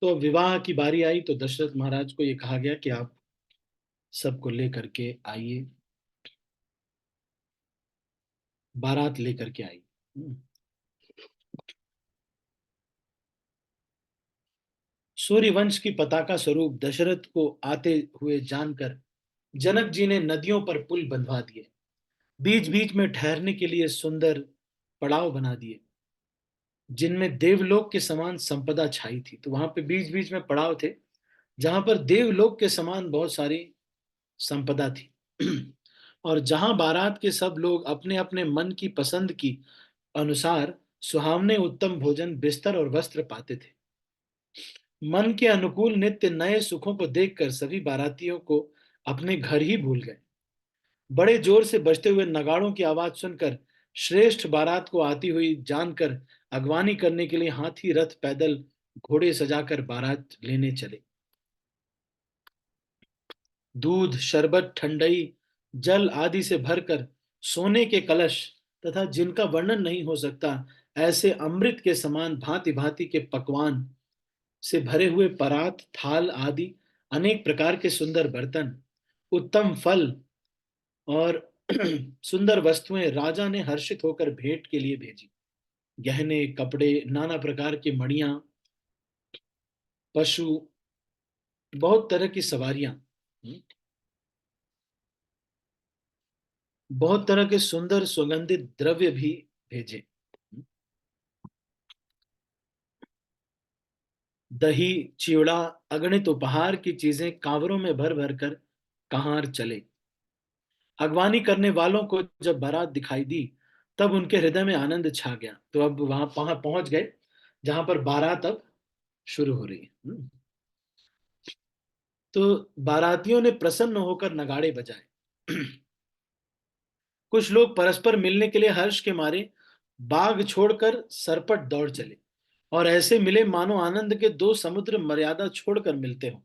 तो अब विवाह की बारी आई तो दशरथ महाराज को ये कहा गया कि आप सबको लेकर के आइए, बारात लेकर के आई। सूर्यवंश की पताका स्वरूप दशरथ को आते हुए जानकर जनक जी ने नदियों पर पुल बंधवा दिए, बीच बीच में ठहरने के लिए सुंदर पड़ाव बना दिए जिनमें देवलोक के समान संपदा छाई थी। तो वहां पे बीच बीच में पड़ाव थे जहां पर देवलोक के समान बहुत सारी संपदा थी। और जहां बारात के सब लोग अपने अपने मन की पसंद की अनुसार सुहावने उत्तम भोजन, बिस्तर और वस्त्र पाते थे। मन के अनुकूल नित्य नए सुखों को देखकर सभी बारातियों को अपने घर ही भूल गए। बड़े जोर से बजते हुए नगाड़ों की आवाज सुनकर श्रेष्ठ बारात को आती हुई जानकर अगवानी करने के लिए हाथी, रथ, पैदल, घोड़े सजाकर बारात लेने चले। दूध, शरबत, ठंडई, जल आदि से भरकर सोने के कलश तथा जिनका वर्णन नहीं हो सकता ऐसे अमृत के समान भांति भांति के पकवान से भरे हुए परात, थाल आदि अनेक प्रकार के सुंदर बर्तन, उत्तम फल और सुंदर वस्तुएं राजा ने हर्षित होकर भेंट के लिए भेजी। गहने, कपड़े, नाना प्रकार की मणियां, पशु, बहुत तरह की सवारियां, बहुत तरह के सुंदर सुगंधित द्रव्य भी भेजे। दही, चिवड़ा, अगणित उपहार की चीजें कांवरों में भर भर कर कहार चले। अगवानी करने वालों को जब बारात दिखाई दी तब उनके हृदय में आनंद छा गया। तो अब वहां पहुंच गए जहां पर बारात अब शुरू हो रही है। तो बारातियों ने प्रसन्न होकर नगाड़े बजाए। कुछ लोग परस्पर मिलने के लिए हर्ष के मारे बाग छोड़कर सरपट दौड़ चले और ऐसे मिले मानो आनंद के दो समुद्र मर्यादा छोड़कर मिलते हो।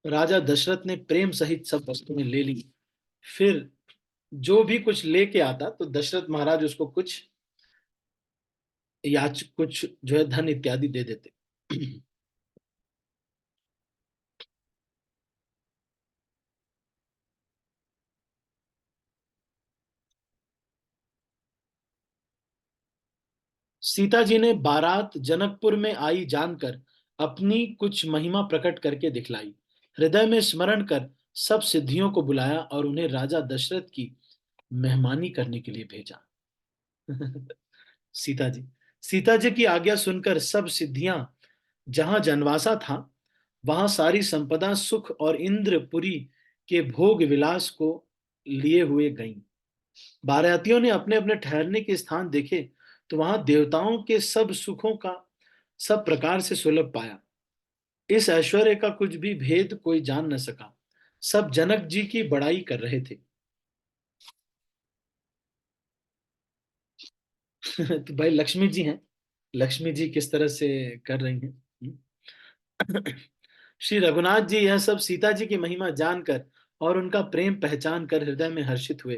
राजा दशरथ ने प्रेम सहित सब वस्तुएं ले ली। फिर जो भी कुछ लेके आता तो दशरथ महाराज उसको कुछ कुछ जो है धन इत्यादि दे देते। सीता जी ने बारात जनकपुर में आई जानकर अपनी कुछ महिमा प्रकट करके दिखलाई। हृदय में स्मरण कर सब सिद्धियों को बुलाया और उन्हें राजा दशरथ की मेहमानी करने के लिए भेजा। सीता जी सीता जी की आज्ञा सुनकर सब सिद्धियां जहां जनवासा था वहां सारी संपदा, सुख और इंद्रपुरी के भोग विलास को लिए हुए गईं। बारातियों ने अपने अपने ठहरने के स्थान देखे तो वहां देवताओं के सब सुखों का सब प्रकार से सुलभ पाया। इस ऐश्वर्य का कुछ भी भेद कोई जान न सका। सब जनक जी की बड़ाई कर रहे थे। तो भाई लक्ष्मी जी हैं, लक्ष्मी जी किस तरह से कर रही हैं। श्री रघुनाथ जी यह सब सीता जी की महिमा जानकर और उनका प्रेम पहचान कर हृदय में हर्षित हुए।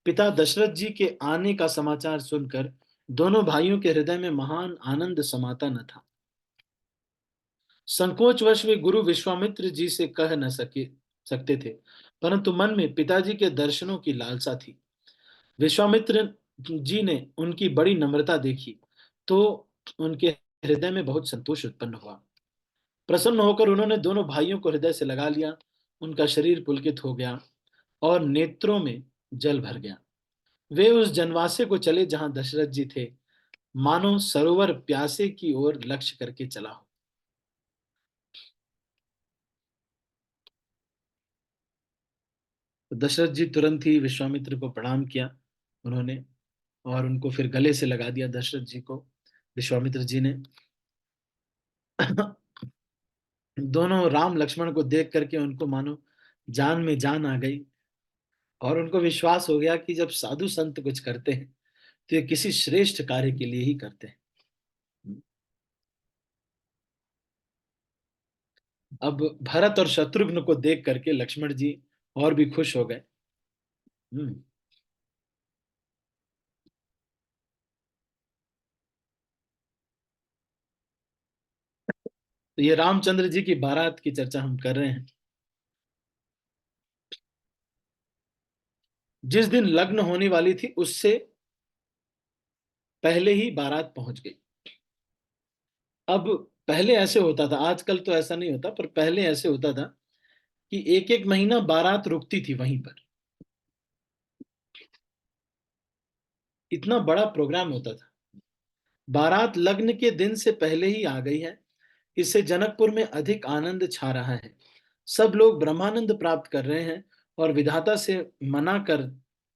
पिता दशरथ जी के आने का समाचार सुनकर दोनों भाइयों के हृदय में महान आनंद समाता न था। संकोचवश वे गुरु विश्वामित्र जी से कह न सकते थे, परंतु मन में पिताजी के दर्शनों की लालसा थी। विश्वामित्र जी ने उनकी बड़ी नम्रता देखी तो उनके हृदय में बहुत संतोष उत्पन्न हुआ। प्रसन्न होकर उन्होंने दोनों भाइयों को हृदय से लगा लिया। उनका शरीर पुलकित हो गया और नेत्रों में जल भर गया। वे उस जनवासे को चले जहां दशरथ जी थे, मानो सरोवर प्यासे की ओर लक्ष्य करके चला हो। तो दशरथ जी तुरंत ही विश्वामित्र को प्रणाम किया उन्होंने, और उनको फिर गले से लगा दिया दशरथ जी को, विश्वामित्र जी ने। दोनों राम लक्ष्मण को देख करके उनको मानो जान में जान आ गई और उनको विश्वास हो गया कि जब साधु संत कुछ करते हैं तो ये किसी श्रेष्ठ कार्य के लिए ही करते हैं। अब भरत और शत्रुघ्न को देख करके लक्ष्मण जी और भी खुश हो गए। हम्म। तो ये रामचंद्र जी की बारात की चर्चा हम कर रहे हैं। जिस दिन लग्न होने वाली थी उससे पहले ही बारात पहुंच गई। अब पहले ऐसे होता था, आजकल तो ऐसा नहीं होता, पर पहले ऐसे होता था कि एक एक महीना बारात रुकती थी वहीं पर। इतना बड़ा प्रोग्राम होता था। बारात लग्न के दिन से पहले ही आ गई है। इससे जनकपुर में अधिक आनंद छा रहा है। सब लोग ब्रह्मानंद प्राप्त कर रहे हैं और विधाता से मना कर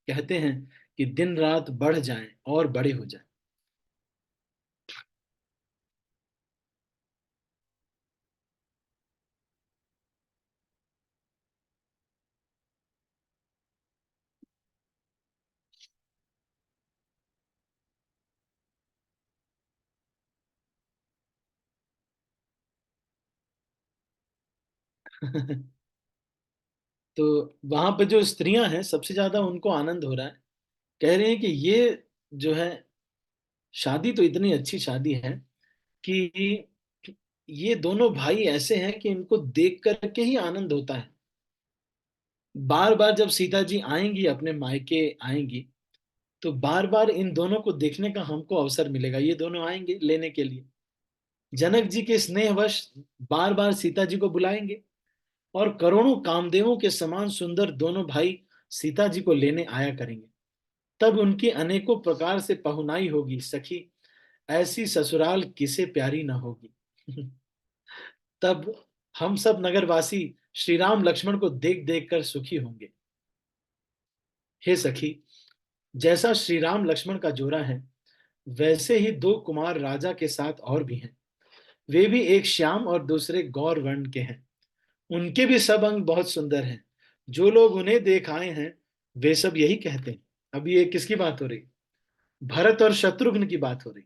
कहते हैं कि दिन रात बढ़ जाएं और बड़े हो जाएं। तो वहां पे जो स्त्रियां हैं सबसे ज्यादा उनको आनंद हो रहा है। कह रहे हैं कि ये जो है, शादी तो इतनी अच्छी शादी है कि ये दोनों भाई ऐसे हैं कि इनको देख करके ही आनंद होता है। बार बार जब सीता जी आएंगी, अपने मायके आएंगी, तो बार बार इन दोनों को देखने का हमको अवसर मिलेगा। ये दोनों आएंगे लेने के लिए। जनक जी के स्नेहवश बार बार सीता जी को बुलाएंगे और करोड़ों कामदेवों के समान सुंदर दोनों भाई सीता जी को लेने आया करेंगे। तब उनकी अनेकों प्रकार से पहुनाई होगी सखी, ऐसी ससुराल किसे प्यारी ना होगी। तब हम सब नगरवासी श्री राम लक्ष्मण को देख देख कर सुखी होंगे। हे सखी, जैसा श्री राम लक्ष्मण का जोड़ा है, वैसे ही दो कुमार राजा के साथ और भी हैं। वे भी एक श्याम और दूसरे गौर वर्ण के हैं। उनके भी सब अंग बहुत सुंदर हैं। जो लोग उन्हें देख आए हैं, वे सब यही कहते हैं। अभी ये किसकी बात हो रही? भरत और शत्रुघ्न की बात हो रही।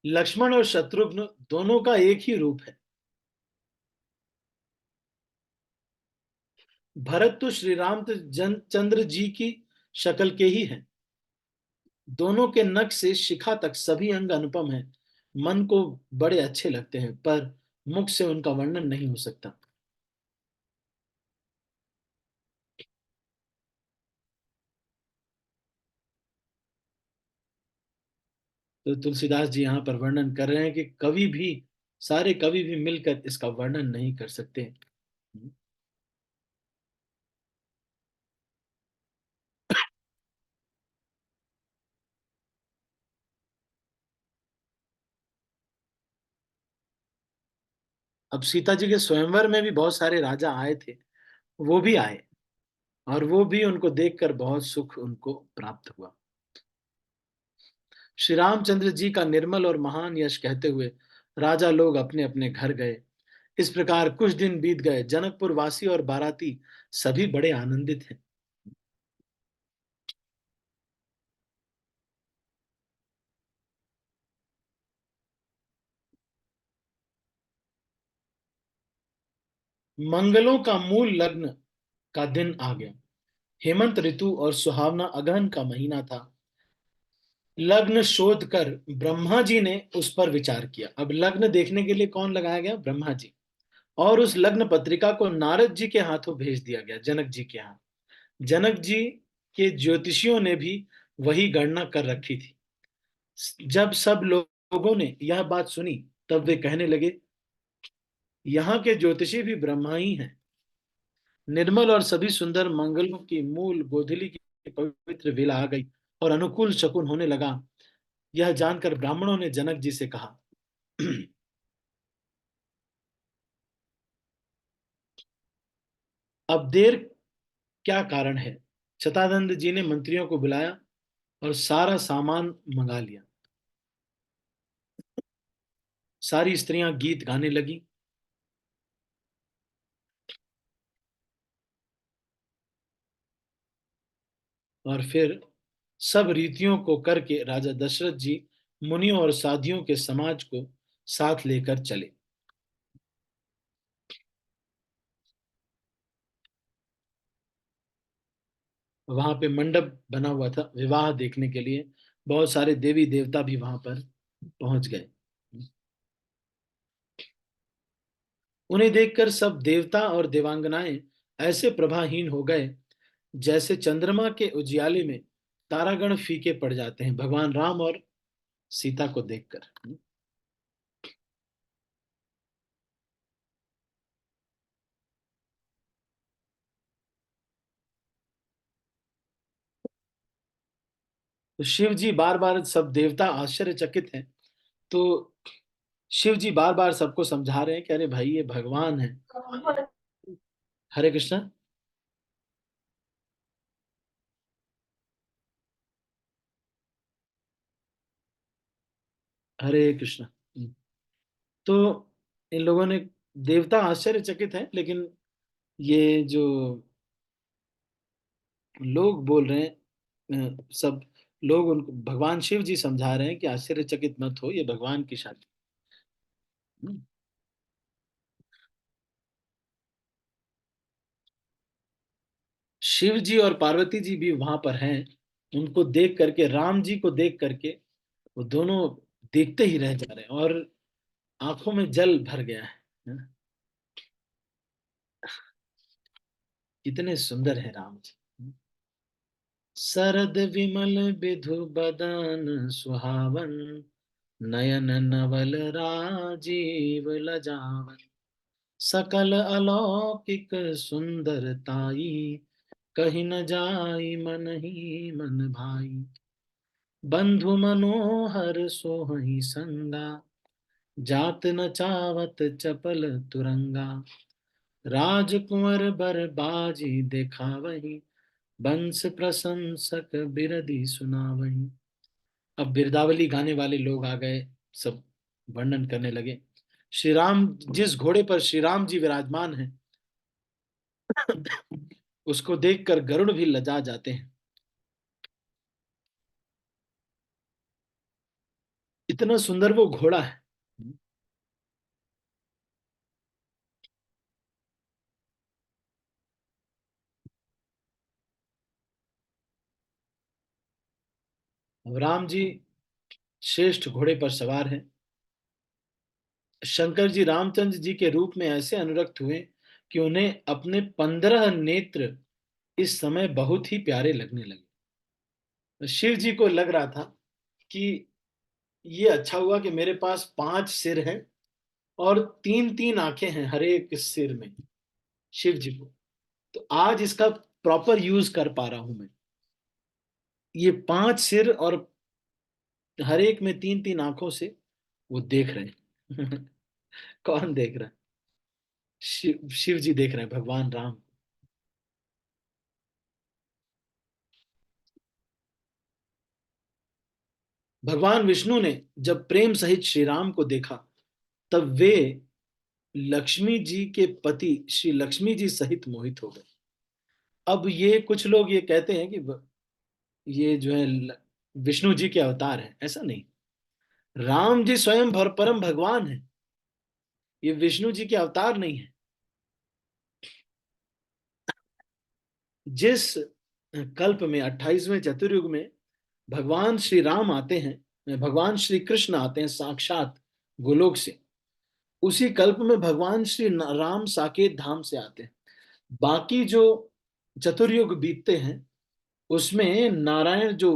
लक्ष्मण और शत्रुघ्न दोनों का एक ही रूप है। भरत तो श्री राम चंद्र जी की शक्ल के ही हैं। दोनों के नख से शिखा तक सभी अंग अनुपम हैं। मन को बड़े अच्छे लगते हैं, पर मुख से उनका वर्णन नहीं हो सकता। तो तुलसीदास जी यहाँ पर वर्णन कर रहे हैं कि कवि भी, सारे कवि भी मिलकर इसका वर्णन नहीं कर सकते। अब सीता जी के स्वयंवर में भी बहुत सारे राजा आए थे। वो भी आए और वो भी उनको देखकर बहुत सुख उनको प्राप्त हुआ। श्री रामचंद्र जी का निर्मल और महान यश कहते हुए राजा लोग अपने अपने घर गए। इस प्रकार कुछ दिन बीत गए। जनकपुर वासी और बाराती सभी बड़े आनंदित हैं। मंगलों का मूल लग्न का दिन आ गया। हेमंत ऋतु और सुहावना अगहन का महीना था। लग्न शोध कर ब्रह्मा जी ने उस पर विचार किया। अब लग्न देखने के लिए कौन लगाया गया? ब्रह्मा जी। और उस लग्न पत्रिका को नारद जी के हाथों भेज दिया गया, जनक जी के हाथ। जनक जी के ज्योतिषियों ने भी वही गणना कर रखी थी। जब सब लोगों ने यह बात सुनी, तब वे कहने लगे, यहाँ के ज्योतिषी भी ब्रह्मा ही हैं। निर्मल और सभी सुंदर मंगलों की मूल गोधूली की पवित्र वेला आ गई और अनुकूल शकुन होने लगा। यह जानकर ब्राह्मणों ने जनक जी से कहा, अब देर क्या कारण है? शतानंद जी ने मंत्रियों को बुलाया और सारा सामान मंगा लिया। सारी स्त्रियां गीत गाने लगी। और फिर सब रीतियों को करके राजा दशरथ जी मुनियों और साधियों के समाज को साथ लेकर चले। वहां पे मंडप बना हुआ था विवाह देखने के लिए। बहुत सारे देवी देवता भी वहां पर पहुंच गए। उन्हें देखकर सब देवता और देवांगनाएं ऐसे प्रभाहीन हो गए जैसे चंद्रमा के उजियाले में तारागण फीके पड़ जाते हैं भगवान राम और सीता को देखकर। तो शिव जी बार बार, सब देवता आश्चर्यचकित हैं। तो शिव जी बार बार सबको समझा रहे हैं कि अरे भाई ये भगवान है। हरे कृष्णा। हरे कृष्णा। तो इन लोगों ने, देवता आश्चर्यचकित हैं, लेकिन ये जो लोग बोल रहे हैं, सब लोग उनको, भगवान शिव जी समझा रहे हैं कि आश्चर्यचकित मत हो, ये भगवान की शादी। हम्म। शिव जी और पार्वती जी भी वहां पर हैं। उनको देख करके, राम जी को देख करके वो दोनों देखते ही रह जा रहे हैं और आंखों में जल भर गया है। कितने सुंदर है राम जी। शरद विमल बिधु बदन सुहावन, नयन नवल राजीव लजावन, सकल अलौकिक सुंदरताई, कहीं न जाई मन ही मन भाई, बंधु मनोहर सोहई संगा, जात न चावत चपल तुरंगा, राजकुंवर बर बाजी दिखावही, बंस प्रशंसक बिरदी सुनावही। अब बिरदावली गाने वाले लोग आ गए, सब वर्णन करने लगे। श्री राम, जिस घोड़े पर श्री राम जी विराजमान हैं, उसको देखकर गरुड़ भी लजा जाते हैं। इतना सुंदर वो घोड़ा है। राम जी श्रेष्ठ घोड़े पर सवार हैं। शंकर जी रामचंद्र जी के रूप में ऐसे अनुरक्त हुए कि उन्हें अपने 15 नेत्र इस समय बहुत ही प्यारे लगने लगे। शिव जी को लग रहा था कि ये अच्छा हुआ कि मेरे पास 5 सिर हैं और 3-3 आंखें हैं हर एक सिर में, शिव जी को। तो आज इसका प्रॉपर यूज कर पा रहा हूं मैं। ये 5 सिर और हर एक में 3-3 आंखों से वो देख रहे हैं। कौन देख रहा है? शिव जी देख रहे हैं, भगवान राम। भगवान विष्णु ने जब प्रेम सहित श्री राम को देखा, तब वे लक्ष्मी जी के पति श्री लक्ष्मी जी सहित मोहित हो गए। अब ये कुछ लोग ये कहते हैं कि ये जो है विष्णु जी के अवतार हैं, ऐसा नहीं। राम जी स्वयं परम भगवान है, ये विष्णु जी के अवतार नहीं है। जिस कल्प में, 28वें चतुर्युग में भगवान श्री राम आते हैं, भगवान श्री कृष्ण आते हैं साक्षात गोलोक से, उसी कल्प में भगवान श्री राम साकेत धाम से आते हैं। बाकी जो चतुर्युग बीतते हैं, उसमें नारायण जो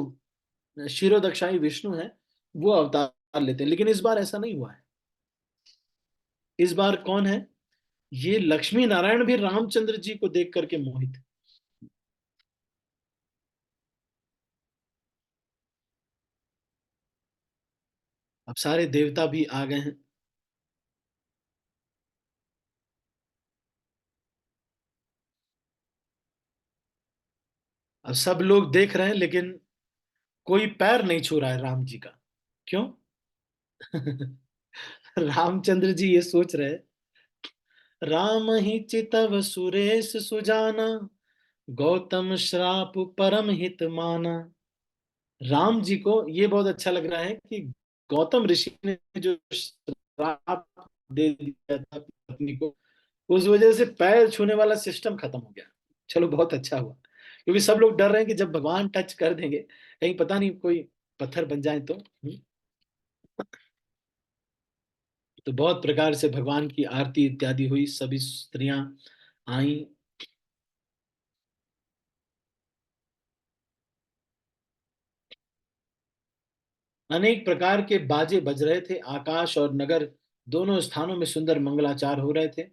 क्षीरोदक्षाई विष्णु है, वो अवतार लेते हैं। लेकिन इस बार ऐसा नहीं हुआ है। इस बार कौन है? ये लक्ष्मी नारायण भी रामचंद्र जी को देख करके मोहित है। अब सारे देवता भी आ गए हैं। अब सब लोग देख रहे हैं, लेकिन कोई पैर नहीं छू रहा है राम जी का। क्यों? रामचंद्र जी ये सोच रहे, राम ही चितव सुरेश सुजाना, गौतम श्राप परम हित माना। राम जी को ये बहुत अच्छा लग रहा है कि गौतम ऋषि ने जो श्राप दे दिया था पत्नी को, उस वजह से पैर छूने वाला सिस्टम खत्म हो गया। चलो बहुत अच्छा हुआ, क्योंकि सब लोग डर रहे हैं कि जब भगवान टच कर देंगे, कहीं पता नहीं कोई पत्थर बन जाए तो। तो बहुत प्रकार से भगवान की आरती इत्यादि हुई, सभी स्त्रियां आई। अनेक प्रकार के बाजे बज रहे थे, आकाश और नगर दोनों स्थानों में सुंदर मंगलाचार हो रहे थे।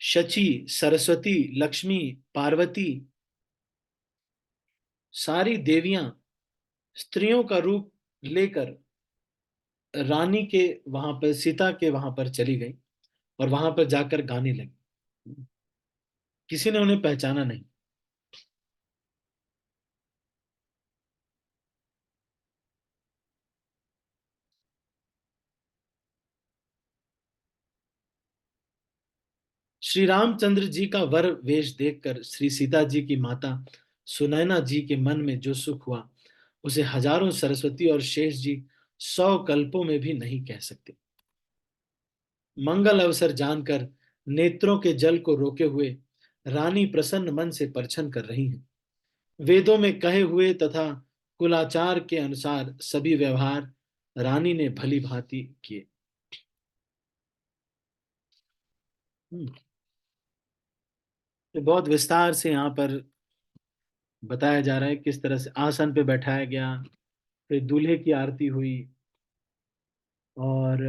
शची, सरस्वती, लक्ष्मी, पार्वती, सारी देवियां स्त्रियों का रूप लेकर रानी के वहां पर, सीता के वहां पर चली गई और वहां पर जाकर गाने लगी। किसी ने उन्हें पहचाना नहीं। श्री रामचंद्र जी का वर वेश देखकर श्री सीता जी की माता सुनैना जी के मन में जो सुख हुआ, उसे हजारों सरस्वती और शेष जी 100 कल्पों में भी नहीं कह सकते। मंगल अवसर जानकर नेत्रों के जल को रोके हुए रानी प्रसन्न मन से परछन कर रही हैं। वेदों में कहे हुए तथा कुलाचार के अनुसार सभी व्यवहार रानी ने भली भांति किए। हम्म, तो बहुत विस्तार से यहाँ पर बताया जा रहा है किस तरह से आसन पे बैठाया गया, फिर दूल्हे की आरती हुई, और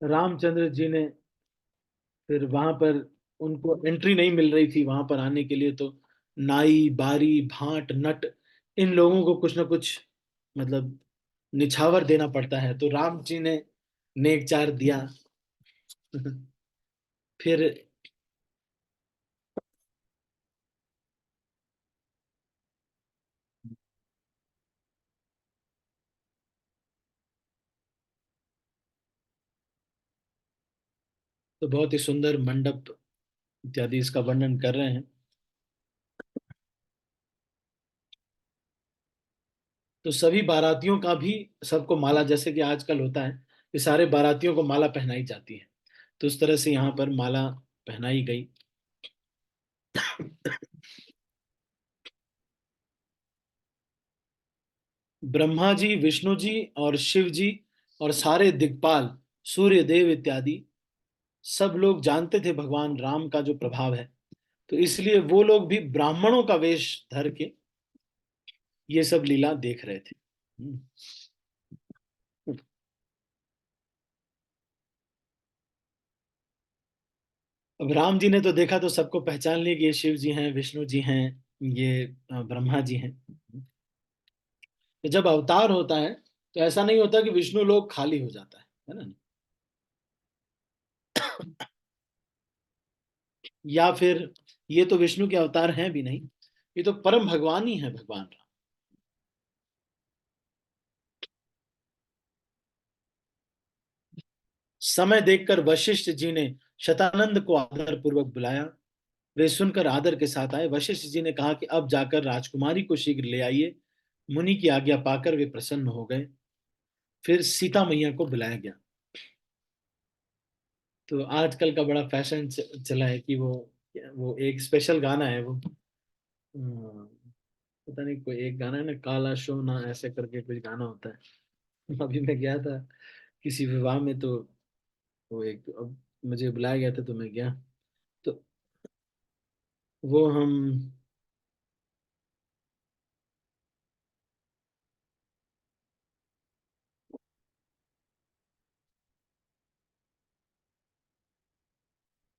रामचंद्र जी ने फिर वहां पर, उनको एंट्री नहीं मिल रही थी वहां पर आने के लिए, तो नाई, बारी, भाट, नट, इन लोगों को कुछ ना कुछ मतलब निछावर देना पड़ता है, तो राम जी ने नेक चार दिया। फिर तो बहुत ही सुंदर मंडप इत्यादि इसका वर्णन कर रहे हैं। तो सभी बारातियों का भी, सबको माला, जैसे कि आजकल होता है कि सारे बारातियों को माला पहनाई जाती है, तो उस तरह से यहाँ पर माला पहनाई गई। ब्रह्मा जी, विष्णु जी और शिव जी और सारे दिक्पाल, सूर्य देव इत्यादि सब लोग जानते थे भगवान राम का जो प्रभाव है, तो इसलिए वो लोग भी ब्राह्मणों का वेश धर के ये सब लीला देख रहे थे। हम्म। अब राम जी ने तो देखा तो सबको पहचान लिया कि ये शिव जी हैं, विष्णु जी हैं, ये ब्रह्मा जी हैं। तो जब अवतार होता है तो ऐसा नहीं होता कि विष्णु लोग खाली हो जाता है ना, या फिर ये तो विष्णु के अवतार हैं भी नहीं, ये तो परम भगवान ही है, भगवान राम। समय देखकर वशिष्ठ जी ने शतानंद को आदर पूर्वक बुलाया। वे सुनकर आदर के साथ आए। वशिष्ठ जी ने कहा कि अब जाकर राजकुमारी को शीघ्र ले आइए। मुनि की आज्ञा पाकर वे प्रसन्न हो गए। फिर सीता मैया को बुलाया गया। तो आजकल का बड़ा फैशन चला है कि वो एक स्पेशल गाना है वो, पता नहीं, कोई एक गाना है ना, काला सोना ऐसे करके कुछ गाना होता है। अभी मैं गया था किसी विवाह में, तो वो एक, अब मुझे बुलाया गया था तो मैं गया। तो वो हम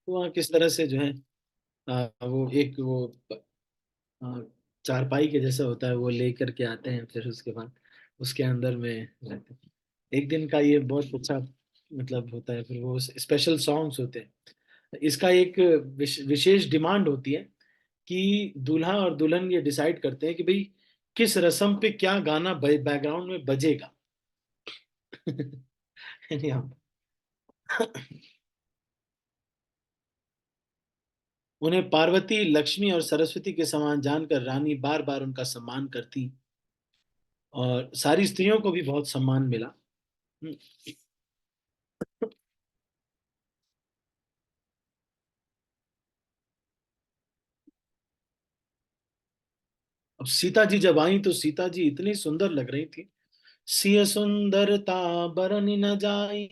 वहाँ किस तरह से जो है, वो एक वो हाँ, चारपाई के जैसा होता है, वो लेकर के आते हैं, फिर उसके बाद उसके अंदर में रहते हैं। एक दिन का ये बहुत अच्छा मतलब होता है, फिर वो स्पेशल सॉन्ग्स होते हैं। इसका एक विशेष डिमांड होती है कि दूल्हा और दुल्हन ये डिसाइड करते हैं कि भाई किस रस्म पे क्या गाना बैकग्राउंड में बजेगा। यानी हम उन्हें पार्वती, लक्ष्मी और सरस्वती के समान जानकर रानी बार बार उनका सम्मान करती, और सारी स्त्रियों को भी बहुत सम्मान मिला। अब सीता जी जब आई तो सीता जी इतनी सुंदर लग रही थी। सिय सुंदरता बरनि न जाई,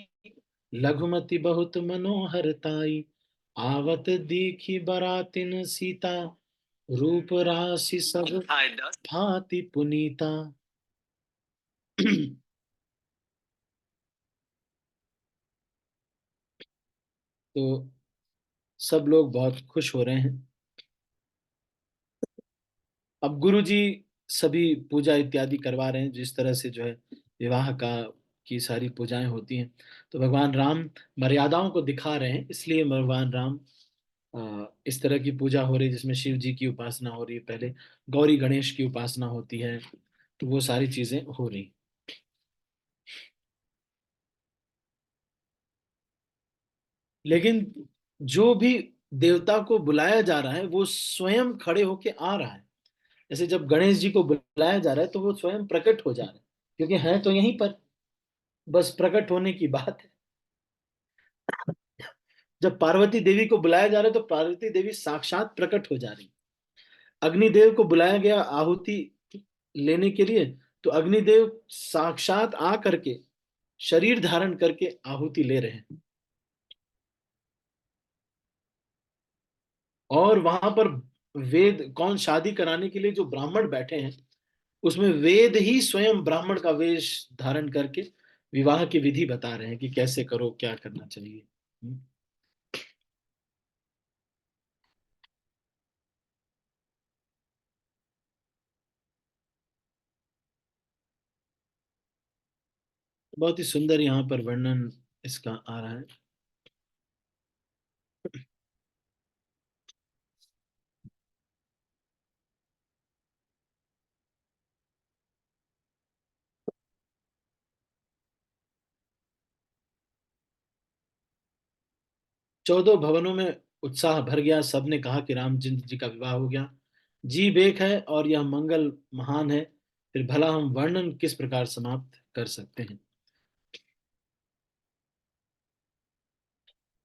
लघुमति बहुत मनोहरताई। आवत दीखी बरातिन सीता, रूप राशि सब भांति पुनीता। तो सब लोग बहुत खुश हो रहे हैं। अब गुरु जी सभी पूजा इत्यादि करवा रहे हैं, जिस तरह से जो है विवाह का की सारी पूजाएं होती हैं। तो भगवान राम मर्यादाओं को दिखा रहे हैं, इसलिए भगवान राम इस तरह की पूजा हो रही है जिसमें शिव जी की उपासना हो रही है, पहले गौरी गणेश की उपासना होती है। तो वो सारी चीजें हो रही। लेकिन जो भी देवता को बुलाया जा रहा है वो स्वयं खड़े होके आ रहा है। जैसे जब गणेश जी को बुलाया जा रहा है तो वो स्वयं प्रकट हो जा रहे हैं, क्योंकि हैं तो यहीं पर, बस प्रकट होने की बात है। जब पार्वती देवी को बुलाया जा रहा है तो पार्वती देवी साक्षात प्रकट हो जा रही। अग्निदेव को बुलाया गया आहुति लेने के लिए, तो अग्निदेव साक्षात आ करके शरीर धारण करके आहुति ले रहे हैं। और वहां पर वेद कौन शादी कराने के लिए जो ब्राह्मण बैठे हैं, उसमें वेद ही स्वयं ब्राह्मण का वेश धारण करके विवाह की विधि बता रहे हैं कि कैसे करो, क्या करना चाहिए। बहुत ही सुंदर यहाँ पर वर्णन इसका आ रहा है। 14 भवनों में उत्साह भर गया, सबने कहा कि रामचंद्र जी का विवाह हो गया। जी बेक है और यह मंगल महान है, फिर भला हम वर्णन किस प्रकार समाप्त कर सकते हैं।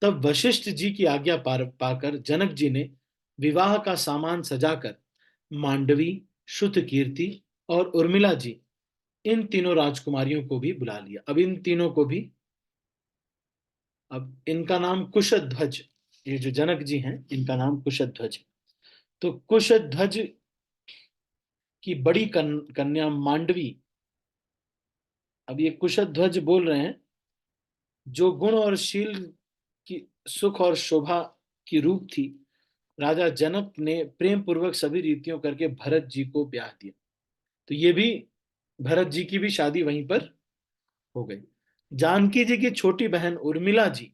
तब वशिष्ठ जी की आज्ञा पाकर जनक जी ने विवाह का सामान सजाकर मांडवी, श्रुत कीर्ति और उर्मिला जी, इन तीनों राजकुमारियों को भी बुला लिया। अब इन तीनों को भी, अब इनका नाम कुशध्वज, ये जो जनक जी हैं इनका नाम कुशध्वज। तो कुशध्वज की बड़ी कन्या मांडवी, अब ये कुशध्वज बोल रहे हैं, जो गुण और शील की, सुख और शोभा की रूप थी, राजा जनक ने प्रेम पूर्वक सभी रीतियों करके भरत जी को ब्याह दिया। तो ये भी, भरत जी की भी शादी वहीं पर हो गई। जानकी जी की छोटी बहन उर्मिला जी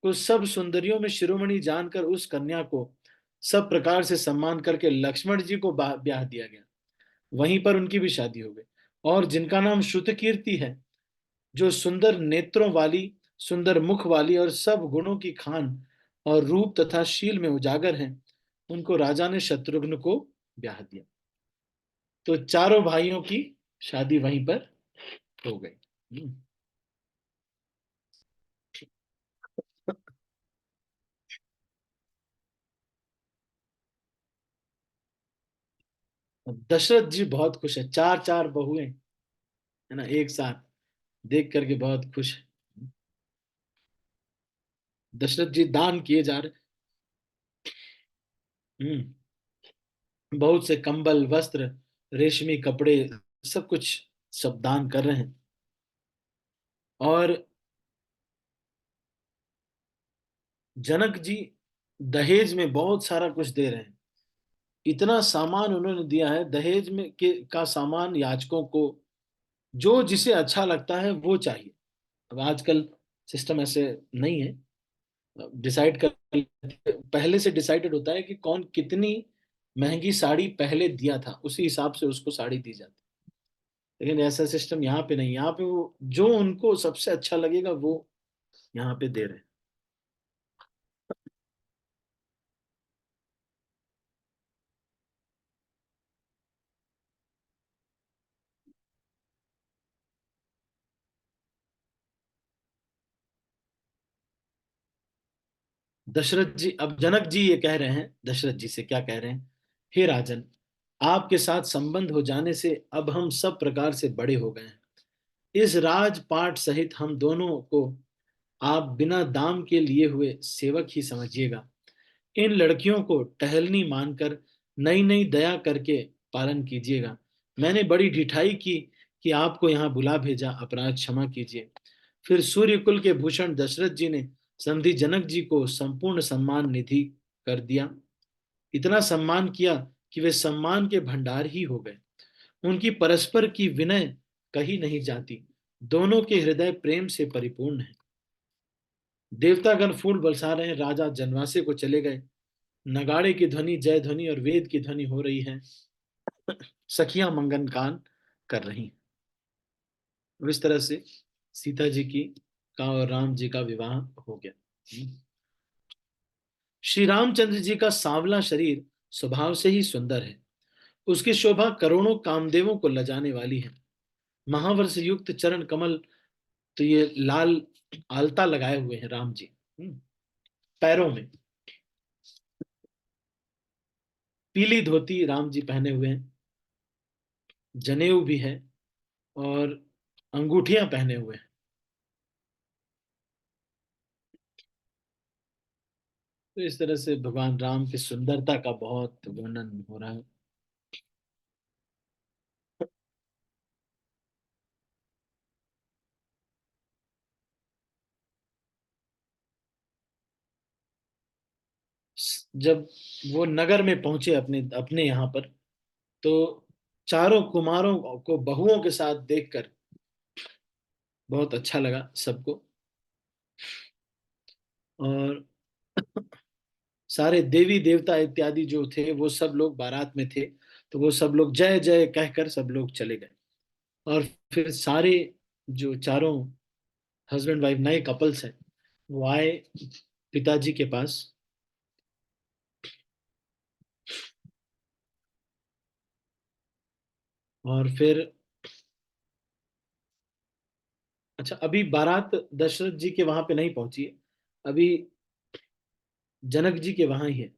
को सब सुंदरियों में शिरोमणि जानकर उस कन्या को सब प्रकार से सम्मान करके लक्ष्मण जी को ब्याह दिया गया। वहीं पर उनकी भी शादी हो गई। और जिनका नाम श्रुतकीर्ति है, जो सुंदर नेत्रों वाली, सुंदर मुख वाली और सब गुणों की खान और रूप तथा शील में उजागर हैं, उनको राजा ने शत्रुघ्न को ब्याह दिया। तो चारों भाइयों की शादी वहीं पर हो गई। दशरथ जी बहुत खुश है, चार चार बहुएं है ना एक साथ, देख करके बहुत खुश है। दशरथ जी दान किए जा रहे। बहुत से कंबल, वस्त्र, रेशमी कपड़े, सब कुछ सब दान कर रहे हैं। और जनक जी दहेज में बहुत सारा कुछ दे रहे हैं। इतना सामान उन्होंने दिया है दहेज में का सामान याचकों को, जो जिसे अच्छा लगता है वो चाहिए। अब आजकल सिस्टम ऐसे नहीं है, डिसाइड कर, पहले से डिसाइडेड होता है कि कौन कितनी महंगी साड़ी पहले दिया था, उसी हिसाब से उसको साड़ी दी जाती है। लेकिन ऐसा सिस्टम यहाँ पे नहीं, यहाँ पे वो जो उनको सबसे अच्छा लगेगा वो यहाँ पे दे रहे हैं। दशरथ जी, अब जनक जी ये कह रहे हैं दशरथ जी से, क्या कह रहे हैं, हे राजन, आपके साथ संबंध हो जाने से अब हम सब प्रकार से बड़े हो गए हैं। इस राजपाट सहित हम दोनों को आप बिना दाम के लिए हुए सेवक ही समझिएगा। इन लड़कियों को टहलनी मानकर नई नई दया करके पालन कीजिएगा। मैंने बड़ी ढिठाई की कि आपको यहाँ बुला भेजा, अपराध क्षमा कीजिए। फिर सूर्यकुल के भूषण दशरथ जी ने समधि जनक जी को संपूर्ण सम्मान निधि कर दिया। इतना सम्मान किया कि वे सम्मान के भंडार ही हो गए। उनकी परस्पर की विनय कही नहीं जाती। दोनों के हृदय प्रेम से परिपूर्ण है। देवतागण फूल बरसा रहे हैं, राजा जनवासे को चले गए। नगाड़े की ध्वनि, जय ध्वनि और वेद की ध्वनि हो रही है। सखियां मंगन गान कर रही हैं। और इस तरह से सीता जी की का और राम जी का विवाह हो गया। श्री रामचंद्र जी का सांवला शरीर स्वभाव से ही सुंदर है। उसकी शोभा करोड़ों कामदेवों को लजाने वाली है। महावर्ष युक्त चरण कमल, तो ये लाल आलता लगाए हुए हैं राम जी। पैरों में पीली धोती राम जी पहने हुए हैं। जनेऊ भी है और अंगूठियां पहने हुए हैं। तो इस तरह से भगवान राम की सुंदरता का बहुत वर्णन हो रहा है। जब वो नगर में पहुंचे अपने अपने यहाँ पर, तो चारों कुमारों को बहुओं के साथ देखकर बहुत अच्छा लगा सबको। और सारे देवी देवता इत्यादि जो थे वो सब लोग बारात में थे। तो वो सब लोग जय जय कहकर सब लोग चले गए। और फिर सारे जो चारों हस्बैंड वाइफ नए कपल्स हैं, वो आए पिताजी के पास। और फिर अच्छा, अभी बारात दशरथ जी के वहां पे नहीं पहुंची है। अभी जनक जी के वहां ही है।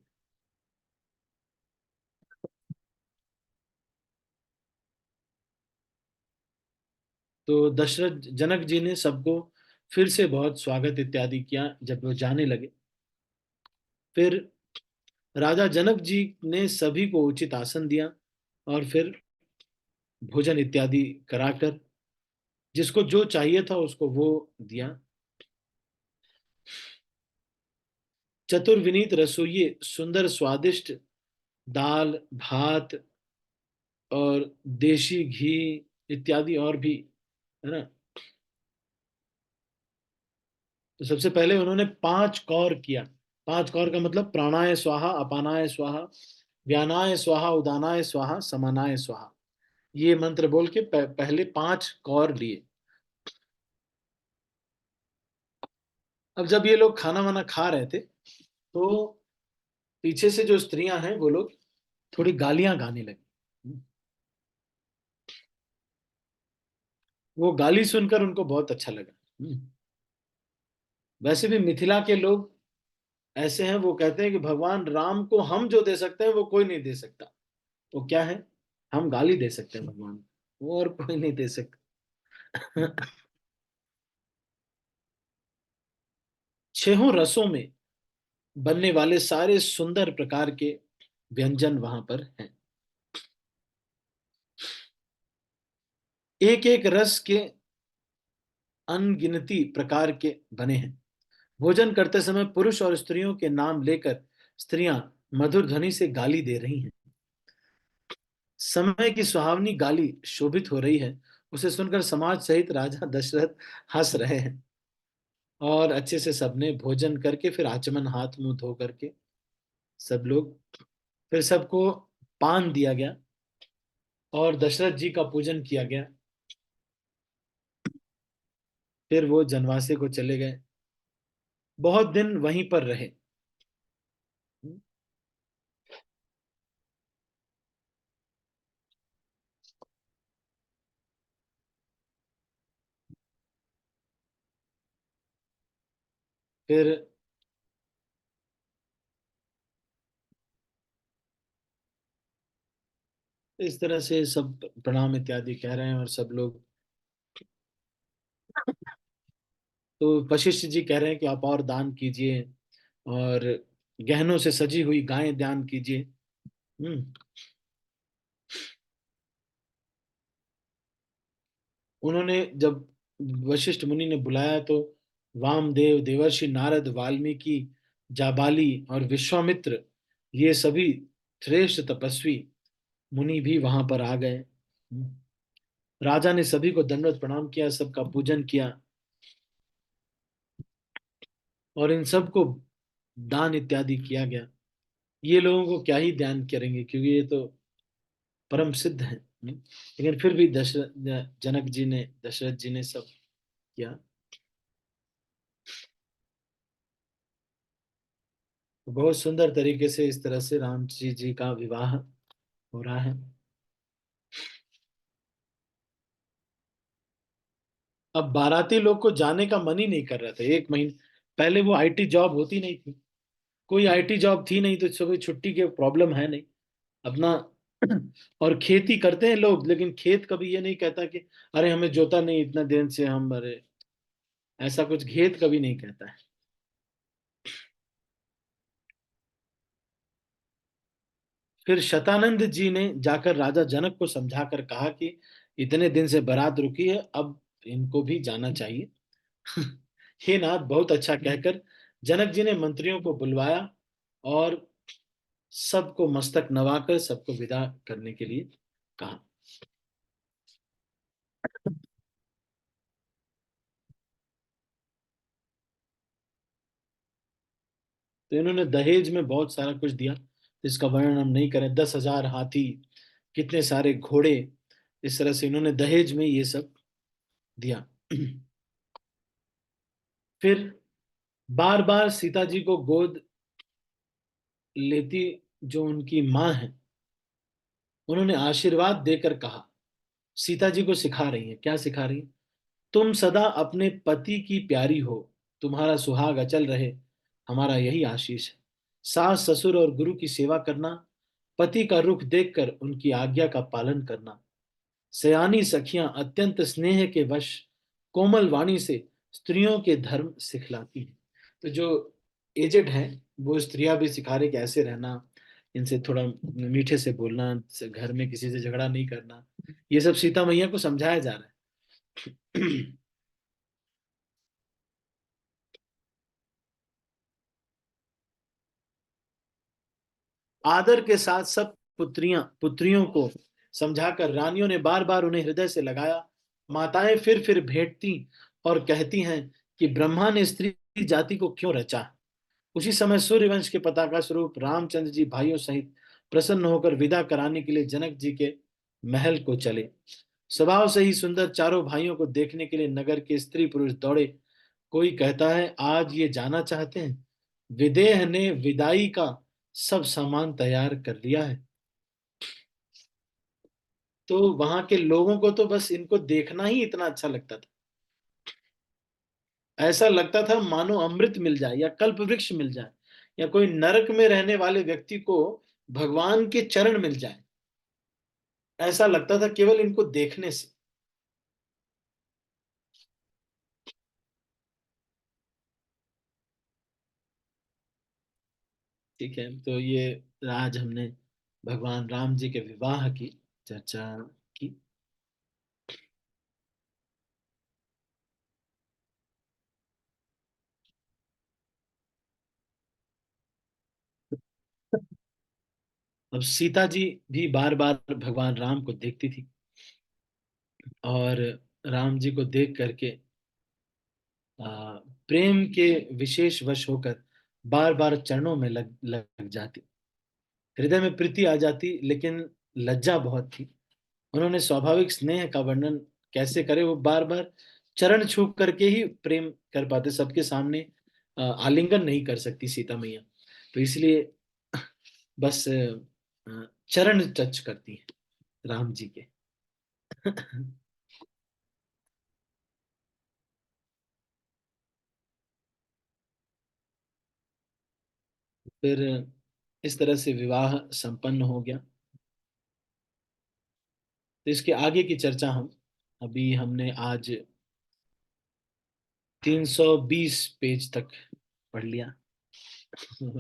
तो दशरथ जनक जी ने सबको फिर से बहुत स्वागत इत्यादि किया जब वो जाने लगे। फिर राजा जनक जी ने सभी को उचित आसन दिया और फिर भोजन इत्यादि कराकर जिसको जो चाहिए था उसको वो दिया। चतुर विनीत रसोइये सुंदर स्वादिष्ट दाल भात और देशी घी इत्यादि और भी, है ना। तो सबसे पहले उन्होंने 5 कौर किया। 5 कौर का मतलब प्राणाय स्वाहा, अपानाय स्वाहा, व्यानाय स्वाहा, उदानाय स्वाहा, समानाय स्वाहा। ये मंत्र बोल के पहले 5 कौर लिए। अब जब ये लोग खाना वाना खा रहे थे, तो पीछे से जो स्त्रियां हैं वो लोग थोड़ी गालियां गाने लगी। वो गाली सुनकर उनको बहुत अच्छा लगा। वैसे भी मिथिला के लोग ऐसे हैं, वो कहते हैं कि भगवान राम को हम जो दे सकते हैं वो कोई नहीं दे सकता। वो क्या है, हम गाली दे सकते हैं भगवान को, वो और कोई नहीं दे सकता। छहों रसों में बनने वाले सारे सुंदर प्रकार के व्यंजन वहां पर हैं। एक एक रस के अनगिनती प्रकार के बने हैं। भोजन करते समय पुरुष और स्त्रियों के नाम लेकर स्त्रियां मधुर ध्वनि से गाली दे रही हैं। समय की सुहावनी गाली शोभित हो रही है। उसे सुनकर समाज सहित राजा दशरथ हंस रहे हैं। और अच्छे से सबने भोजन करके फिर आचमन हाथ मुंह धो करके सब लोग, फिर सबको पान दिया गया और दशरथ जी का पूजन किया गया। फिर वो जनवासे को चले गए। बहुत दिन वहीं पर रहे। फिर इस तरह से सब प्रणाम इत्यादि कह रहे हैं और सब लोग तो वशिष्ठ जी कह रहे हैं कि आप और दान कीजिए, और गहनों से सजी हुई गायें दान कीजिए। हम्म। उन्होंने जब वशिष्ठ मुनि ने बुलाया तो वामदेव, देवर्षि नारद, वाल्मीकि, जाबाली और विश्वामित्र, ये सभी श्रेष्ठ तपस्वी मुनि भी वहां पर आ गए। राजा ने सभी को दंडवत प्रणाम किया, सबका पूजन किया, और इन सबको दान इत्यादि किया गया। ये लोगों को क्या ही ध्यान करेंगे, क्योंकि ये तो परम सिद्ध है। लेकिन फिर भी दशरथ जनक जी ने दशरथ जी ने सब किया। बहुत सुंदर तरीके से इस तरह से राम जी का विवाह हो रहा है। अब बाराती लोग को जाने का मन ही नहीं कर रहा था, एक महीने पहले वो आईटी जॉब होती नहीं थी, कोई आईटी जॉब थी नहीं, तो इससे कोई छुट्टी की प्रॉब्लम है नहीं अपना। और खेती करते हैं लोग, लेकिन खेत कभी ये नहीं कहता कि अरे हमें जोता नहीं इतना दिन से हम, अरे ऐसा कुछ खेत कभी नहीं कहता है। फिर शतानंद जी ने जाकर राजा जनक को समझाकर कहा कि इतने दिन से बारात रुकी है, अब इनको भी जाना चाहिए। हे नाथ, बहुत अच्छा कहकर जनक जी ने मंत्रियों को बुलवाया और सबको मस्तक नवाकर सबको विदा करने के लिए कहा। तो इन्होंने दहेज में बहुत सारा कुछ दिया, इसका वर्णन हम नहीं करें। 10,000 हाथी, कितने सारे घोड़े, इस तरह से इन्होंने दहेज में ये सब दिया। फिर बार बार सीता जी को गोद लेती जो उनकी माँ है, उन्होंने आशीर्वाद देकर कहा, सीता जी को सिखा रही है, क्या सिखा रही है? तुम सदा अपने पति की प्यारी हो, तुम्हारा सुहाग अचल रहे, हमारा यही आशीष है। सास ससुर और गुरु की सेवा करना, पति का रुख देखकर उनकी आज्ञा का पालन करना, सयानी सखियां अत्यंत स्नेह के वश कोमल वाणी से स्त्रियों के धर्म सिखलाती हैं। तो जो एजेड हैं वो स्त्रियां भी सिखा रही कि ऐसे रहना, इनसे थोड़ा मीठे से बोलना, घर में किसी से झगड़ा नहीं करना, ये सब सीता मैया को समझाया जा रहा है। आदर के साथ सब पुत्रियों को समझाकर रानियों ने बार बार उन्हें हृदय से लगाया। माताएं फिर भेंटती और कहती हैं कि ब्रह्मा ने स्त्री जाति को क्यों रचा। उसी समय सूर्यवंश के पताका स्वरूप रामचंद्र जी भाइयों सहित प्रसन्न होकर विदा कराने के लिए जनक जी के महल को चले। स्वभाव से ही सुंदर चारों भाइयों को देखने के लिए नगर के स्त्री पुरुष दौड़े। कोई कहता है आज ये जाना चाहते हैं, विदेह ने विदाई का सब सामान तैयार कर लिया है। तो वहां के लोगों को तो बस इनको देखना ही इतना अच्छा लगता था, ऐसा लगता था मानो अमृत मिल जाए या कल्प वृक्ष मिल जाए, या कोई नरक में रहने वाले व्यक्ति को भगवान के चरण मिल जाए, ऐसा लगता था केवल इनको देखने से। ठीक है, तो ये आज हमने भगवान राम जी के विवाह की चर्चा की। अब सीता जी भी बार बार भगवान राम को देखती थी, और राम जी को देख करके प्रेम के विशेष वश होकर बार बार चरणों में लग लग जाती। हृदय में प्रीति आ जाती, लेकिन लज्जा बहुत थी। उन्होंने स्वाभाविक स्नेह का वर्णन कैसे करे, वो बार बार चरण छू करके ही प्रेम कर पाते, सबके सामने आलिंगन नहीं कर सकती सीता मैया, तो इसलिए बस चरण टच करती हैं राम जी के। फिर इस तरह से विवाह संपन्न हो गया। तो इसके आगे की चर्चा हम, अभी हमने आज 320 पेज तक पढ़ लिया।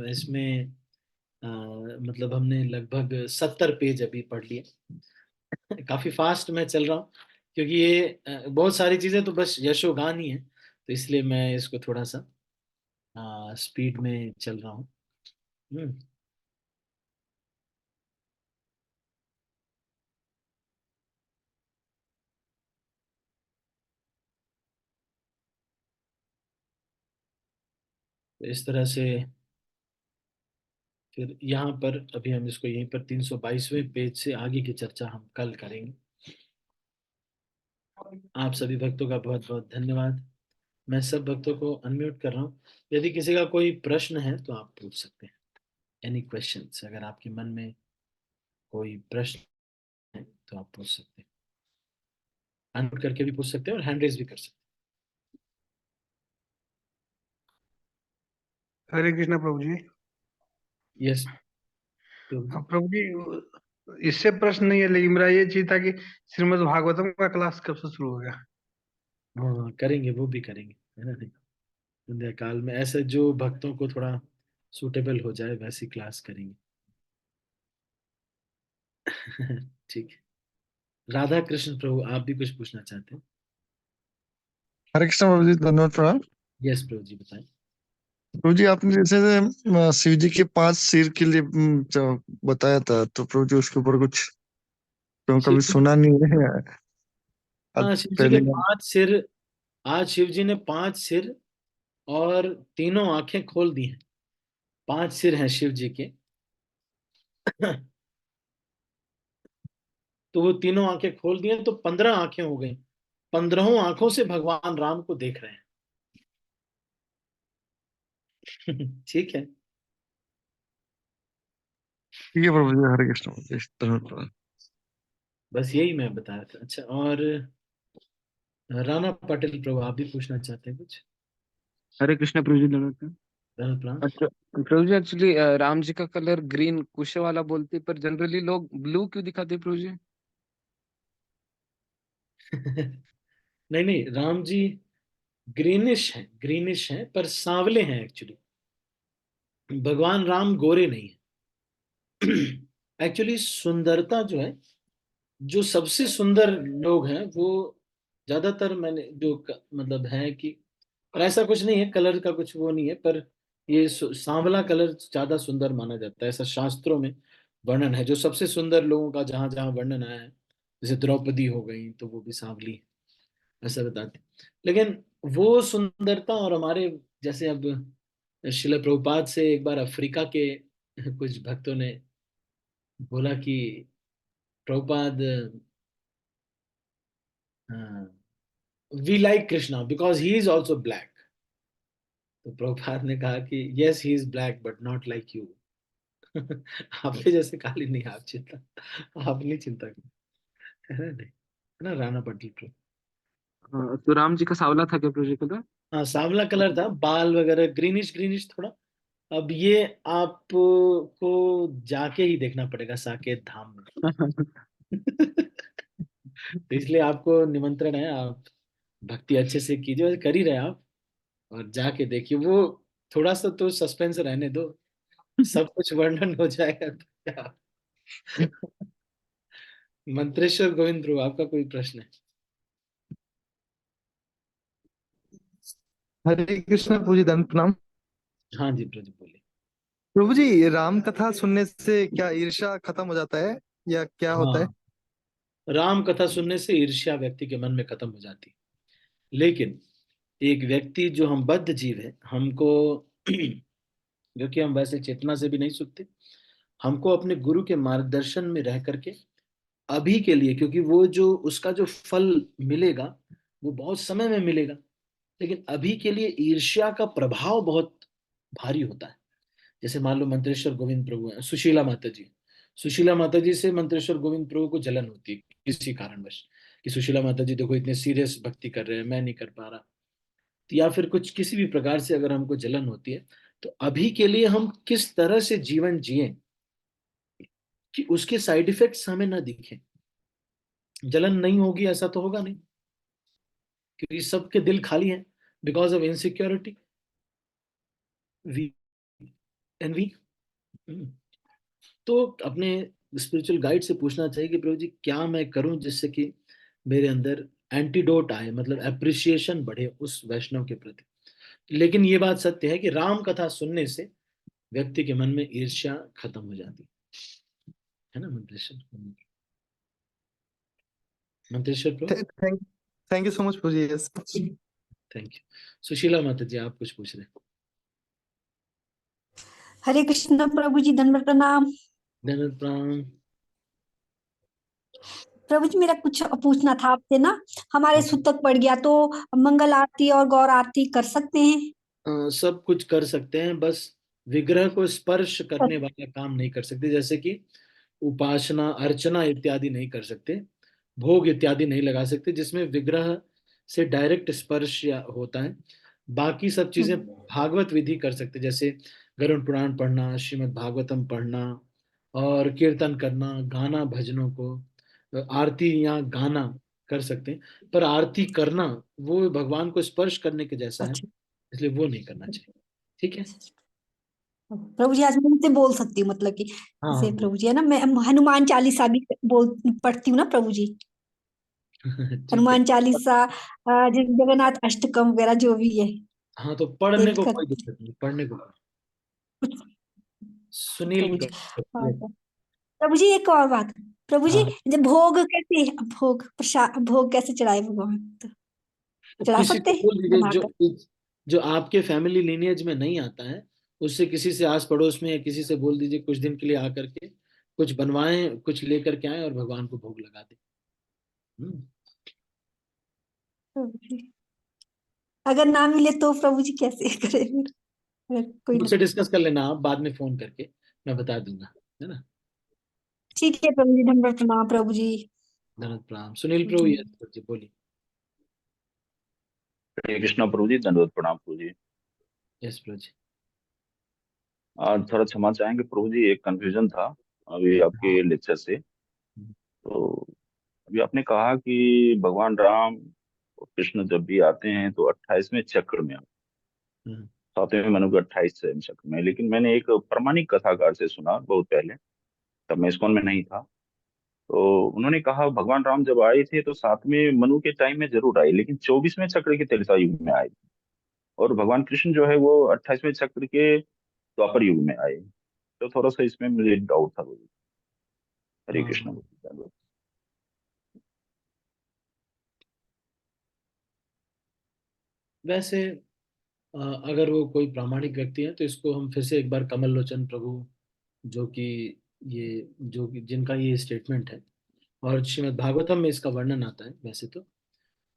इसमें मतलब हमने लगभग 70 पेज अभी पढ़ लिए। काफी फास्ट मैं चल रहा हूँ, क्योंकि ये बहुत सारी चीजें तो बस यशोगान ही है, तो इसलिए मैं इसको थोड़ा सा स्पीड में चल रहा हूँ। हम्म, तो इस तरह से फिर यहाँ पर अभी हम इसको यहीं पर 322वें पेज से आगे की चर्चा हम कल करेंगे। आप सभी भक्तों का बहुत बहुत धन्यवाद। मैं सब भक्तों को अनम्यूट कर रहा हूँ। यदि किसी का कोई प्रश्न है तो आप पूछ सकते हैं। एनी क्वेश्चंस, अगर आपके मन में कोई प्रश्न है तो आप पूछ सकते हैं। अनम्यूट करके भी पूछ सकते हैं और हैंड रेज भी कर सकते हरे कृष्णा प्रभु जी। हैं। यस प्रभु हाँ जी। प्रभु जी, इससे प्रश्न नहीं है, लेकिन मेरा ये चीज था कि श्रीमद् भागवतम का क्लास कब से शुरू होगा? हाँ करेंगे, वो भी करेंगे, है ना नहीं। संध्या काल में ऐसे जो भक्तों को थोड़ा सूटेबल हो जाए वैसी क्लास करेंगे। ठीक है। राधा कृष्ण प्रभु, आप भी कुछ पूछना चाहते हैं? हरे कृष्ण प्रभु जी, धन्यवाद प्रणाम। यस प्रभु जी बताएं। प्रभु जी, आपने जैसे शिव जी के 5 सिर के लिए जो बताया था, तो प्रभु जी उसके ऊपर कुछ तो शिव कभी जी सुना नहीं है। आज हाँ, शिव जी के पहली बार। 5 सिर। आज शिव जी ने 5 सिर और तीनों आंखें खोल दी हैं। 5 सिर हैं शिव जी के। तो वो तीनों आंखें खोल दी हैं तो 15 आंखें हो गई। 15 आंखों से भगवान राम को देख रहे हैं। ठीक है। ठीक है प्रभु जी, हरे कृष्ण प्रभु जी, धन्यवाद प्रणाम। बस यही मैं बताया था। अच्छा, और राणा पाटिल प्रभु, आप भी पूछना चाहते हैं कुछ? हरे कृष्णा प्रभु जी दोनों का। राणा प्रणाम। अच्छा प्रभु जी, एक्चुअली राम जी का कलर ग्रीन कुश वाला बोलते, पर जनरली लोग ब्लू क्यों दिखाते प्रभु जी? नहीं नहीं, राम जी ग्रीनिश हैं पर सांवले हैं एक्चुअली। भगवान राम गोरे नहीं है। एक्चुअली सुंदरता जो है, जो सबसे सुंदर लोग हैं वो ज्यादातर मैंने जो मतलब है कि, और ऐसा कुछ नहीं है, कलर का कुछ वो नहीं है, पर ये सांवला कलर ज्यादा सुंदर माना जाता है, ऐसा शास्त्रों में वर्णन है। जो सबसे सुंदर लोगों का जहां जहां वर्णन आया है, जैसे द्रौपदी हो गई तो वो भी सांवली है, ऐसा बताते हैं। लेकिन वो सुंदरता और हमारे जैसे अब शिला प्रभुपाद से एक बार अफ्रीका के कुछ भक्तों ने बोला कि Prabhupada, we like Krishna because he is also black. तो प्रभुपाद ने कहा कि yes he is black but not like you. आपके जैसे काली नहीं, आप नहीं चिंता करो, है ना नहीं, है ना राणा पाटिल प्रभु। तो राम जी का सावला था क्या प्रभु जी कलर? हाँ सांवला कलर था, बाल वगैरह ग्रीनिश ग्रीनिश थोड़ा। अब ये आपको जाके ही देखना पड़ेगा साकेत धाम में। तो इसलिए आपको निमंत्रण है, आप भक्ति अच्छे से कीजिए, वैसे कर ही रहे आप, और जाके देखिए। वो थोड़ा सा तो सस्पेंस रहने दो, सब कुछ वर्णन हो जाएगा तो क्या। मंत्रेश्वर गोविंद प्रभु, आपका कोई प्रश्न है? हरे कृष्ण प्रभु जी, धन प्रणाम। हाँ जी प्रभु बोलिए। प्रभु जी, राम कथा सुनने से क्या ईर्ष्या खत्म हो जाता है या क्या होता है? हाँ, राम कथा सुनने से ईर्ष्या व्यक्ति के मन में खत्म हो जाती है। लेकिन एक व्यक्ति जो, हम बद्ध जीव है, हमको क्योंकि हम वैसे चेतना से भी नहीं सुनते, हमको अपने गुरु के मार्गदर्शन में रह करके अभी के लिए, क्योंकि वो जो उसका जो फल मिलेगा वो बहुत समय में मिलेगा, लेकिन अभी के लिए ईर्ष्या का प्रभाव बहुत भारी होता है। जैसे मान लो मंत्रेश्वर गोविंद प्रभु है, सुशीला माता जी, सुशीला माता जी से मंत्रेश्वर गोविंद प्रभु को जलन होती है किसी कारणवश, कि सुशीला माता जी देखो इतने सीरियस भक्ति कर रहे हैं, मैं नहीं कर पा रहा। तो या फिर कुछ किसी भी प्रकार से अगर हमको जलन होती है, तो अभी के लिए हम किस तरह से जीवन जिए कि उसके साइड इफेक्ट्स हमें ना दिखें। जलन नहीं होगी ऐसा तो होगा नहीं, क्योंकि सबके दिल खाली हैं। Because of insecurity, we envy. तो अपने स्पिरिचुअल गाइड से पूछना चाहिए कि प्रभु जी क्या मैं करूं जिससे कि मेरे अंदर एंटीडोट आए, मतलब अप्रिसिएशन बढ़े उस वैष्णव के प्रति। लेकिन ये बात सत्य है कि राम कथा सुनने से व्यक्ति के मन में ईर्ष्या खत्म हो जाती है ना मंत्रेश्वर? मंत्रेश्वर प्रभु। Thank thank you so much प्रभु जी। Yes thank you. सुशीला माता जी आप कुछ पूछ रहे हैं? हरे कृष्ण प्रभु जी, दंडवत प्रणाम। धन्यवाद प्रणाम। प्रभु जी मेरा कुछ पूछना था आपसे ना। हमारे हाँ, सूतक पड़ गया तो मंगल आरती और गौर आरती कर सकते हैं? सब कुछ कर सकते हैं, बस विग्रह को स्पर्श करने वाला काम नहीं कर सकते, जैसे कि उपासना अर्चना इत्यादि नहीं कर सकते, भोग इत्यादि नहीं लगा सकते जिसमें विग्रह से डायरेक्ट स्पर्श या होता है। बाकी सब चीजें भागवत विधि कर सकते, जैसे गरुड़ पुराण पढ़ना, श्रीमद् भागवतम पढ़ना और कीर्तन करना, गाना भजनों को, आरती या गाना कर सकते हैं। पर आरती करना वो भगवान को स्पर्श करने के जैसा है, अच्छा इसलिए वो नहीं करना चाहिए। ठीक है। प्रभु जी, आज मैं इनसे बोल सकती हूँ, मतलब कि हाँ जैसे हाँ प्रभु जी है ना, मैं हनुमान चालीसा भी बोल पढ़ती हूँ ना प्रभु जी। ठीक है। हनुमान चालीसा, जगन्नाथ अष्टकम वगैरह जो भी है हाँ तो ये पढ़ने भी को कोई करती दिक्कत नहीं, पढ़ने को। हूँ सुनील प्रभु जी। कर। और प्रभु जी एक और बात, प्रभु जी हाँ, जब भोग कैसे, भोग प्रसाद भोग कैसे चढ़ाए भगवान, तो तो चढ़ा किसी सकते को हैं बोल दीजिए जो बनाकर? जो आपके फैमिली लीनियज में नहीं आता है, उससे किसी से आस पड़ोस में या किसी से बोल दीजिए कुछ दिन के लिए आकर के कुछ बनवाएं, कुछ लेकर के आए और भगवान को भोग लगा दे। हम्म। प्रभु जी अगर ना मिले तो प्रभु जी कैसे करें फिर, अगर कोई ना। मुझसे डिस्कस कर लेना आप बाद में फोन करके, मैं बता दूंगा, है ना? ठीक है प्रभु जी, धन्यवाद प्रणाम प्रभु जी। धन्यवाद प्रणाम। सुनील प्रभु, यस जी बोलिए। हरे कृष्णा प्रभु जी, दंडवत प्रणाम प्रभु जी। यस प्रभु जी। आज थोड़ा क्षमा चाहेंगे प्रभु जी, एक कंफ्यूजन था अभी आपके लेक्चर से। तो अभी आपने कहा कि भगवान राम और कृष्ण जब भी आते हैं तो 28वें चक्र में आते हैं। हम्म, 7वें मनु के 28वें चक्र में, लेकिन मैंने एक प्रामाणिक कथाकार से सुना बहुत पहले, तब मैं इस्कॉन में नहीं था। तो उन्होंने कहा भगवान राम जब आए थे तो 7वें मनु के टाइम में जरूर आए, लेकिन 24वें चक्र के त्रेता युग में आए। और भगवान कृष्ण जो है वो 28वें चक्र के द्वापर युग में आए। तो थोड़ा सा इसमें मुझे डाउट था। हरे हाँ। कृष्ण बोलिए। वैसे अगर वो कोई प्रामाणिक व्यक्ति है तो इसको हम फिर से एक बार कमल लोचन प्रभु, जो कि ये जो कि जिनका ये स्टेटमेंट है और श्रीमद् भागवतम में इसका वर्णन आता है वैसे तो।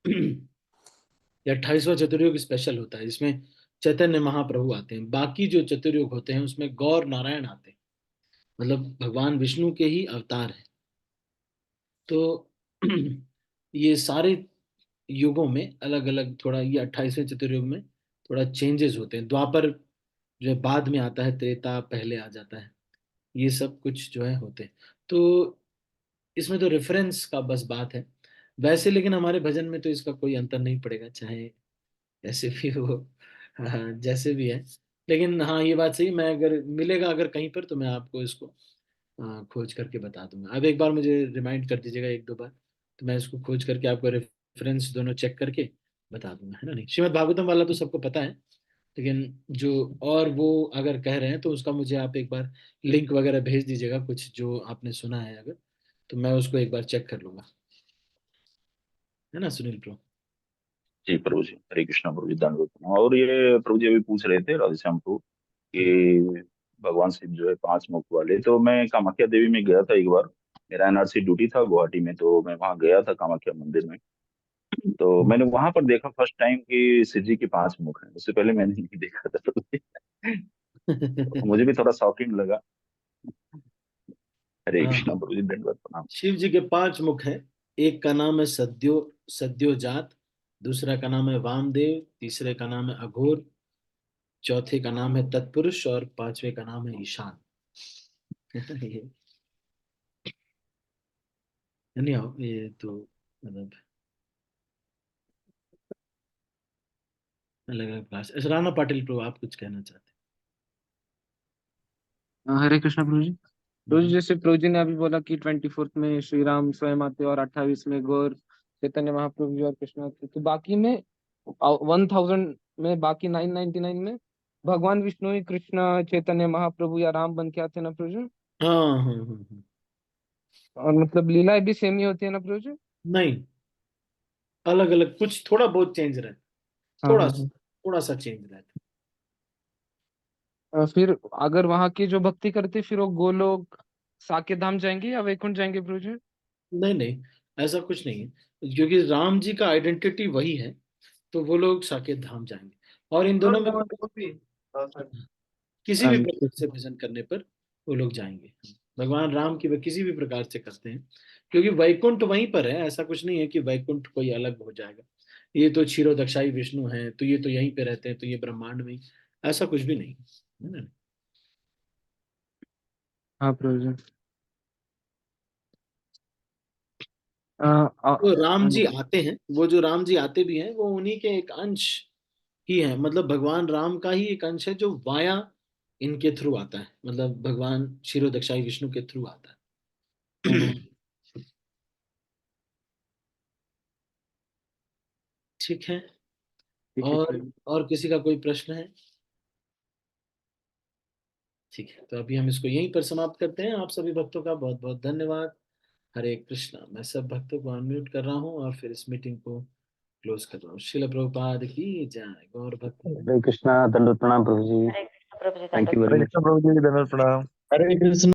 ये 28वां चतुर्युग स्पेशल होता है, इसमें चैतन्य महाप्रभु आते हैं। बाकी जो चतुर्युग होते हैं उसमें गौर नारायण आते हैं, मतलब भगवान विष्णु के ही अवतार हैं। तो ये सारे युगों में अलग अलग थोड़ा, ये 28वें चतुर्युग में थोड़ा चेंजेस होते हैं। द्वापर जो है बाद में आता है, त्रेता पहले आ जाता है, ये सब कुछ जो है होते हैं। तो इसमें तो रेफरेंस का बस बात है वैसे, लेकिन हमारे भजन में तो इसका कोई अंतर नहीं पड़ेगा, चाहे ऐसे भी हो, हाँ, जैसे भी है। लेकिन हाँ ये बात सही, मैं अगर मिलेगा अगर कहीं पर तो मैं आपको इसको खोज करके बता दूंगा। अब एक बार मुझे रिमाइंड कर दीजिएगा एक दो बार, तो मैं इसको खोज करके आपको रेफरेंस दोनों चेक करके बता दूंगा, है ना? नहीं, श्रीमद् भागवतम वाला तो सबको पता है, लेकिन जो और वो अगर कह रहे हैं तो उसका मुझे आप एक बार लिंक वगैरह भेज दीजिएगा, कुछ जो आपने सुना है अगर, तो मैं उसको एक बार चेक कर लूंगा, है ना सुनील प्रो? जी प्रभु जी, हरे कृष्णा प्रभु जी, दंडवत प्रणाम। और ये प्रभु जी अभी पूछ रहे थे राधेश्याम प्रभु कि भगवान शिव जो है 5 मुख वाले, तो मैं कामाख्या देवी में गया था एक बार। मेरा एनआरसी ड्यूटी था गुवाहाटी में, तो मैं वहाँ गया था कामाख्या मंदिर में। तो मैंने वहां पर देखा फर्स्ट टाइम कि शिव जी के 5 मुख हैं। उससे पहले मैंने नहीं देखा था प्रभु जी। तो मुझे भी थोड़ा शॉकिंग लगा। हरे हाँ, कृष्णा प्रभु जी, दंडवत प्रणाम। शिव जी के 5 मुख हैं। एक का नाम है सद्योजात, दूसरा का नाम है वामदेव, तीसरे का नाम है अघोर, चौथे का नाम है तत्पुरुष और पांचवे का नाम है ईशान। ये नहीं हो, ये तो मतलब अलग अलग क्लास। राणा पाटिल प्रभु, आप कुछ कहना चाहते हरे कृष्णा प्रभु जी। प्रभु जी, हैं? जैसे प्रभु जी ने अभी बोला कि 24th में श्री राम स्वयं आते और 28 में गौर चैतन्य महाप्रभु जी और कृष्ण आते, तो बाकी में 1000 में, बाकी 999 में भगवान विष्णु ही कृष्ण चैतन्य महाप्रभु या राम बन के आते ना प्रभु जी? हाँ हाँ हाँ हाँ। और मतलब लीलाएं भी सेम ही होती है ना प्रभु जी? नहीं, अलग अलग, कुछ थोड़ा बहुत चेंज रहता, हाँ हाँ हाँ। थोड़ा सा चेंज रहता। फिर अगर वहां की जो भक्ति करते फिर वो गोलोक साकेत धाम जाएंगे या वैकुंठ जाएंगे प्रभु जी? नहीं नहीं, ऐसा कुछ नहीं है, क्योंकि राम जी का आइडेंटिटी वही है, तो वो लोग साकेत धाम जाएंगे। और इन दोनों में किसी भी प्रकार से भजन करने पर वो लोग जाएंगे। भगवान राम की वे किसी भी प्रकार से करते हैं, क्योंकि वैकुंठ वहीं पर है। ऐसा कुछ नहीं है कि वैकुंठ कोई अलग हो जाएगा, ये तो क्षीरोदक्षाई विष्णु है, तो ये तो यहीं पे रहते हैं, तो ये ब्रह्मांड में ऐसा कुछ भी नहीं है ना। हाँ प्रभु जी। तो राम जी आते हैं, वो जो राम जी आते भी हैं, वो उन्हीं के एक अंश ही है। मतलब भगवान राम का ही एक अंश है जो वाया इनके थ्रू आता है, मतलब भगवान क्षीरोदक्षाई विष्णु के थ्रू आता है। ठीक है। ठीक है प्रभु जी। और किसी का कोई प्रश्न है? ठीक है, तो अभी हम इसको यहीं पर समाप्त करते हैं। आप सभी भक्तों का बहुत बहुत धन्यवाद। हरे कृष्णा। मैं सब भक्तों को अनम्यूट कर रहा हूँ और फिर इस मीटिंग को क्लोज कर रहा हूँ। शिल प्रभुपाद की जय। गौर भक्त। हरे कृष्णा, दंडवत प्रणाम प्रभु जी। हरे कृष्ण प्रभु जी, thank you Hare very much. Krishna प्रभु जी, धन्यवाद, प्रणाम। हरे कृष्ण।